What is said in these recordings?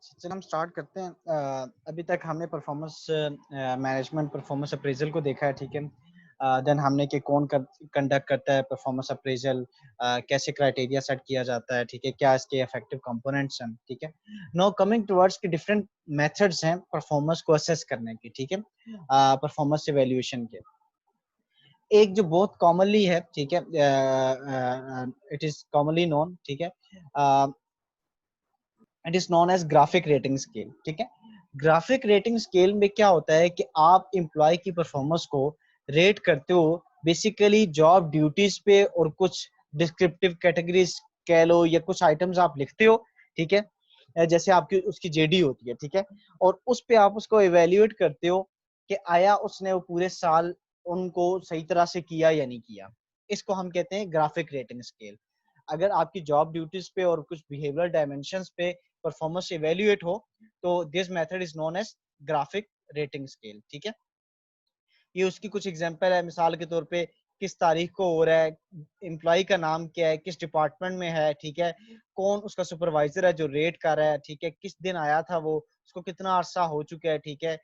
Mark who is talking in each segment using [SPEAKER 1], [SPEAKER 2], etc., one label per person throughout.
[SPEAKER 1] चलिए हम स्टार्ट करते हैं। अभी तक हमने परफॉर्मेंस मैनेजमेंट, परफॉर्मेंस अप्रेजल को देखा है, ठीक है। देन हमने कि कौन कंडक्ट करता है परफॉर्मेंस अप्रेजल, कैसे क्राइटेरिया सेट किया जाता है, ठीक है, क्या इसके इफेक्टिव कंपोनेंट्स हैं, ठीक है। नाउ कमिंग टुवर्ड्स के डिफरेंट मेथड्स हैं परफॉर्मेंस को असेस करने के, ठीक है, परफॉर्मेंस इवैल्यूएशन के। एक जो बहुत कॉमनली है, ठीक है, इट इज कॉमनली नोन, ठीक है, it is known as graphic rating scale, ठीक है। ग्राफिक रेटिंग स्केल में क्या होता है कि आप एम्प्लॉय की परफॉर्मेंस को रेट करते हो बेसिकली जॉब ड्यूटीज पे और कुछ डिस्क्रिप्टिव कैटेगरीज कह लो या कुछ आइटम्स आप लिखते हो, ठीक है, जैसे आपकी उसकी जेडी होती है, ठीक है, और उस पे आप उसको इवेल्युएट करते हो कि आया उसने वो पूरे साल उनको सही तरह से किया या नहीं किया। इसको हम कहते हैं ग्राफिक रेटिंग स्केल। अगर आपकी जॉब ड्यूटीज पे और कुछ बिहेवियरल डायमेंशंस पे परफॉर्मेंस इवेल्युएट हो तो this method is known as graphic rating scale, ठीक है। ये उसकी कुछ एग्जांपल है, मिसाल के तौर पे किस तारीख को हो रहा है, एम्प्लॉय का नाम क्या है, किस डिपार्टमेंट में है, ठीक है, कौन उसका सुपरवाइजर है जो रेट कर रहा है, ठीक है, किस दिन आया था वो, उसको कितना अरसा हो चुका है, ठीक है,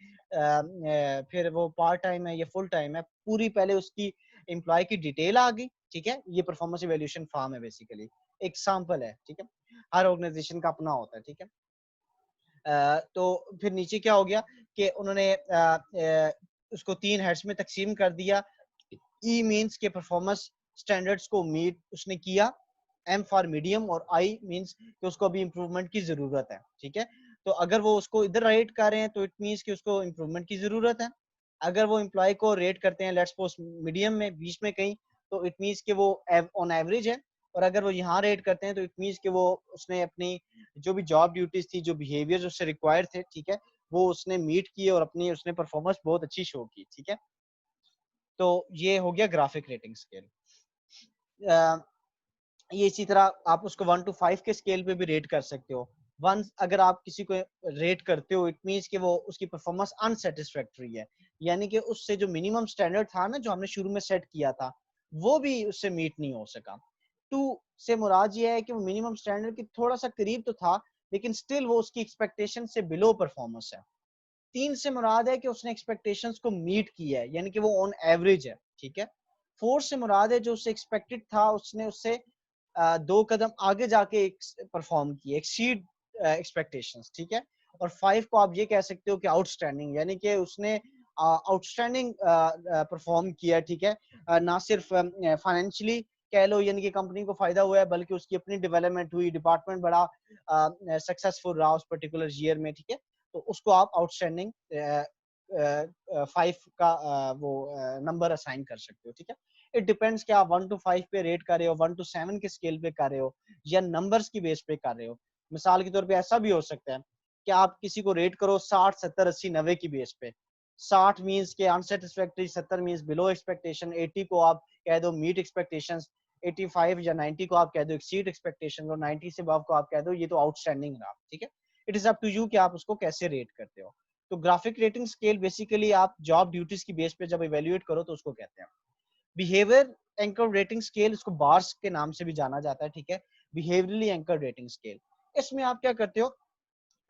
[SPEAKER 1] फिर वो पार्ट टाइम है या फुल टाइम है, पूरी पहले उसकी एम्प्लॉय की डिटेल आ गई, ठीक है। ये परफॉर्मेंस इवैल्यूएशन फॉर्म है बेसिकली, एक सैंपल है, ठीक है। हर ऑर्गेनाइजेशन का अपना होता है, ठीक है। तो फिर नीचे क्या हो गया कि उन्होंने उसको 3 हेड्स में तकसीम कर दिया। ई मींस के परफॉर्मेंस स्टैंडर्ड्स को मीट उसने किया, एम फॉर मीडियम, और आई मींस कि उसको अभी इंप्रूवमेंट की जरूरत है, ठीक है। तो अगर वो उसको इधर रेट कर रहे हैं तो इट मींस कि उसको इंप्रूवमेंट की जरूरत है। अगर वो एम्प्लॉय को रेट करते हैं लेट्स सपोज मीडियम में, बीच में कहीं, तो इट मींस कि वो ऑन एवरेज है। और अगर वो यहाँ रेट करते हैं तो इट मींस कि वो उसने अपनी जो भी जॉब ड्यूटीज थी, जो बिहेवियर उससे रिक्वायर्ड थे, ठीक है, वो उसने मीट किए और अपनी उसने परफॉर्मेंस बहुत अच्छी शो की, ठीक है। तो ये हो गया ग्राफिक रेटिंग स्केल। ये इसी तरह आप उसको 1 to 5 के स्केल पे भी रेट कर सकते हो। वन अगर आप किसी को रेट करते हो इट मींस कि वो उसकी परफॉर्मेंस अनसेटिस्फैक्टरी है, यानी कि उससे जो मिनिमम स्टैंडर्ड था ना जो हमने शुरू में सेट किया था वो भी उससे मीट नहीं हो सका। 2 से मुराद ये है कि वो मिनिमम स्टैंडर्ड की थोड़ा सा करीब तो था लेकिन स्टिल वो उसकी एक्सपेक्टेशन से बिलो परफॉर्मेंस है। 3 से मुराद है कि उसने एक्सपेक्टेशंस को मीट किया है, यानी कि वो ऑन एवरेज है, ठीक है। 4 से मुराद है जो उससे एक्सपेक्टेड था उसने उससे 2 कदम आगे जाके परफॉर्म किए, एक्सीड एक्सपेक्टेशंस, ठीक है। और 5 को आप ये कह सकते हो कि आउटस्टैंडिंग, यानी कि उसने आउटस्टैंडिंग परफॉर्म किया, ठीक है। ना सिर्फ फाइनेंशियली कह लो यानी कि कंपनी को फायदा हुआ है बल्कि उसकी अपनी डेवलपमेंट हुई, डिपार्टमेंट बड़ा सक्सेसफुल रहा उस पर्टिकुलर ईयर में, ठीक है। तो उसको आप आउटस्टैंडिंग 5 का वो नंबर असाइन कर सकते हो, ठीक है। इट डिपेंड्स कि आप 1 to 5 पे रेट कर रहे हो, 1 to 7 के स्केल पे कर रहे हो या नंबर्स की बेस पे कर रहे हो। मिसाल के तौर पे ऐसा भी हो सकता है कि आप किसी को रेट करो 60, 70, 80, 90 की बेस पे। 60 मींस के अनसेटिस्फैक्टरी, 70 मींस बिलो एक्सपेक्टेशन, 80 को आप कह दो मीट एक्सपेक्टेशंस, 85 या 90 को आप कह दो एक्सीड एक्सपेक्टेशन, और 90 से अबव को आप कह दो ये तो आउटस्टैंडिंग रहा, ठीक है। It is up to you कि आप उसको कैसे रेट करते हो। तो ग्राफिक रेटिंग स्केल बेसिकली आप जॉब ड्यूटीज की बेस पे जब इवेल्युएट करो तो उसको कहते हैं। बिहेवियर एंकर रेटिंग स्केल, इसको बार्स के नाम से भी जाना जाता है, ठीक है, बिहेवियरली एंकर रेटिंग स्केल। इसमें आप क्या करते हो,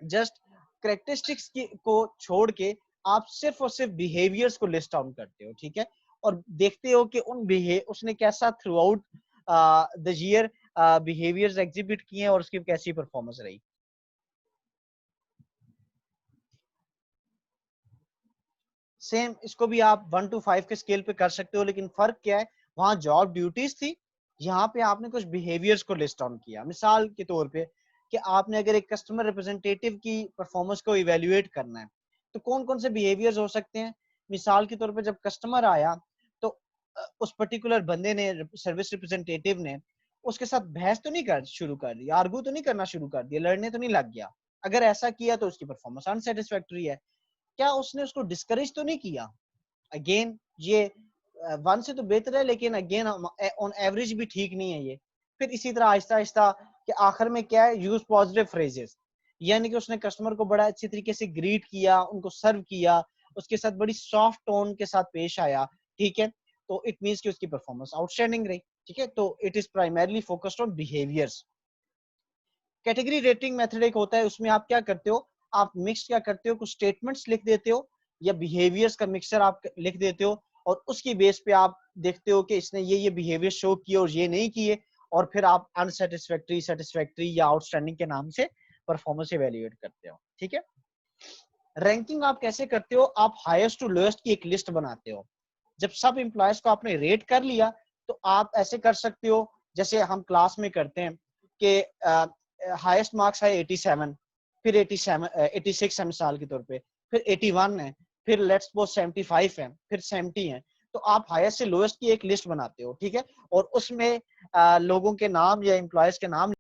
[SPEAKER 1] जस्ट करेक्टरिस्टिक्स को छोड़ के आप सिर्फ और सिर्फ बिहेवियर्स को लिस्ट आउट करते हो, ठीक है, और देखते हो कि उसने कैसा through out the year behaviours exhibit किए और उसकी कैसी परफॉर्मेंस रही। सेम इसको भी आप 1 to 5 के स्केल पे कर सकते हो, लेकिन फर्क क्या है, वहां जॉब ड्यूटीज थी, यहाँ पे आपने कुछ बिहेवियर्स को लिस्ट डाउन किया। मिसाल के तौर पे कि आपने अगर एक कस्टमर रिप्रेजेंटेटिव की परफॉर्मेंस को इवेल्युएट करना है तो कौन कौन से बिहेवियर्स हो सकते हैं। मिसाल के तौर पे जब कस्टमर आया तो उस पर्टिकुलर बंदे ने, सर्विस रिप्रेजेंटेटिव ने उसके साथ बहस तो नहीं कर शुरू कर दी, आर्गू तो नहीं करना शुरू कर दिया, लड़ने तो नहीं लग गया। अगर ऐसा किया तो उसकी परफॉर्मेंस अनसेटिस्फैक्टरी है। क्या उसने उसको डिस्करेज तो नहीं किया। अगेन ये 1 से तो बेहतर है लेकिन अगेन ऑन एवरेज भी ठीक नहीं है ये। फिर इसी तरह आहिस्ता आहिस्ता कि आखिर में क्या है, यूज पॉजिटिव फ्रेजेस, यानी कि उसने कस्टमर को बड़ा अच्छी तरीके से ग्रीट किया, उनको सर्व किया, उसके साथ बड़ी सॉफ्ट टोन के साथ पेश आया, ठीक है। तो इट मींस कि उसकी परफॉर्मेंस आउटस्टैंडिंग रही, ठीक है। तो it is primarily focused on behaviours. Category rating method एक होता है, उसमें आप क्या करते हो, आप मिक्स क्या करते हो, कुछ स्टेटमेंट्स लिख देते हो या बिहेवियर्स का मिक्सचर आप लिख देते हो, और उसकी बेस पे आप देखते हो कि इसने ये बिहेवियर शो किए और ये नहीं किए, और फिर आप अनसेटिस्फैक्ट्री, सेटिस्फैक्ट्री या आउटस्टैंडिंग के नाम से परफॉर्मेंस इवेल्युएट करते हो। ठीक है। रैंकिंग आप कैसे करते हो, आप हाईएस्ट टू लोएस्ट की एक लिस्ट बनाते हो। जब सब एम्प्लॉयज को आपने रेट कर लिया, तो आप ऐसे कर सकते हो जैसे हम क्लास में करते हैं कि हाईएस्ट मार्क्स है 87, फिर 87 86 है मिसाल के तौर पे, फिर 81 है, फिर लेट्स सपोज 75 है, फिर 70 है। तो आप हाईएस्ट से लोएस्ट की एक लिस्ट बनाते हो, ठीक है, और उसमें लोगों के नाम या एम्प्लॉयज के नाम